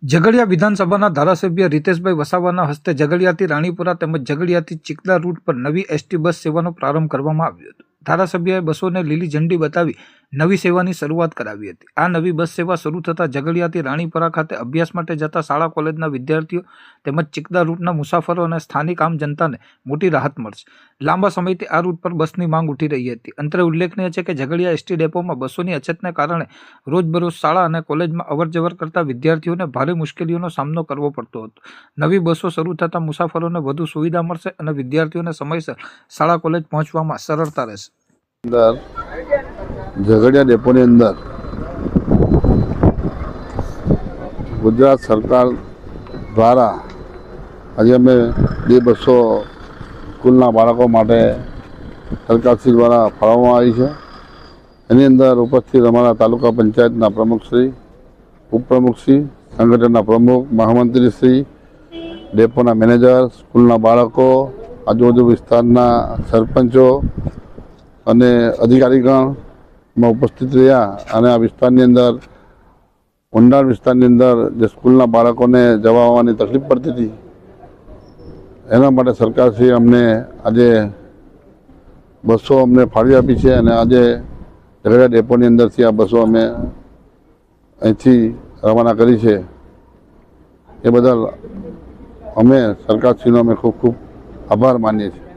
ઝઘડિયા વિધાનસભાના ધારાસભ્ય રીતેશભાઈ વસાવાના હસ્તે ઝઘડિયાથી રાણીપુરા તેમજ ઝઘડિયાથી ચિકલા રૂટ પર નવી એસટી બસ સેવાનો પ્રારંભ કરવામાં આવ્યો હતો. ધારાસભ્યએ બસોને લીલી ઝંડી બતાવી નવી સેવાની શરૂઆત કરાવી હતી. આ નવી બસ સેવા શરૂ થતાં ઝઘડિયાથી રાણીપુરા ખાતે અભ્યાસ માટે જતા શાળા કોલેજના વિદ્યાર્થીઓ તેમજ ચિકલા રૂટના મુસાફરો અને સ્થાનિક આમ જનતાને મોટી રાહત મળશે. લાંબા સમયથી આ રૂટ પર બસની માંગ ઉઠી રહી હતી. અંતરે ઉલ્લેખનીય છે કે ઝઘડિયા એસટી ડેપોમાં બસોની અછતને કારણે રોજબરોજ શાળા અને કોલેજમાં અવરજવર કરતા વિદ્યાર્થીઓને ભારે મુશ્કેલીઓનો સામનો કરવો પડતો હતો. નવી બસો શરૂ થતાં મુસાફરોને વધુ સુવિધા મળશે અને વિદ્યાર્થીઓને સમયસર શાળા કોલેજ પહોંચવામાં સરળતા રહેશે. ઝઘડિયા ડેપોની અંદર ગુજરાત સરકાર દ્વારા આજે અમે 2 બસો સ્કૂલના બાળકો માટે સરકારશ્રી દ્વારા ફાળવવામાં આવી છે. એની અંદર ઉપસ્થિત અમારા તાલુકા પંચાયતના પ્રમુખશ્રી, ઉપપ્રમુખશ્રી, સંગઠનના પ્રમુખ, મહામંત્રીશ્રી, ડેપોના મેનેજર, સ્કૂલના બાળકો, આજુબાજુ વિસ્તારના સરપંચો અને અધિકારીગણમાં ઉપસ્થિત રહ્યા અને આ વિસ્તારની અંદર ઊંડાણ વિસ્તારની અંદર જે સ્કૂલના બાળકોને જવા આવવાની તકલીફ પડતી હતી એના માટે સરકારશ્રીએ અમને આજે બસો અમને ફાળવી આપી છે અને આજે ઝઘડિયા ડેપોની અંદરથી આ બસો અમે અહીંથી રવાના કરી છે. એ બદલ અમે સરકારશ્રીનો અમે ખૂબ ખૂબ આભાર માનીએ છીએ.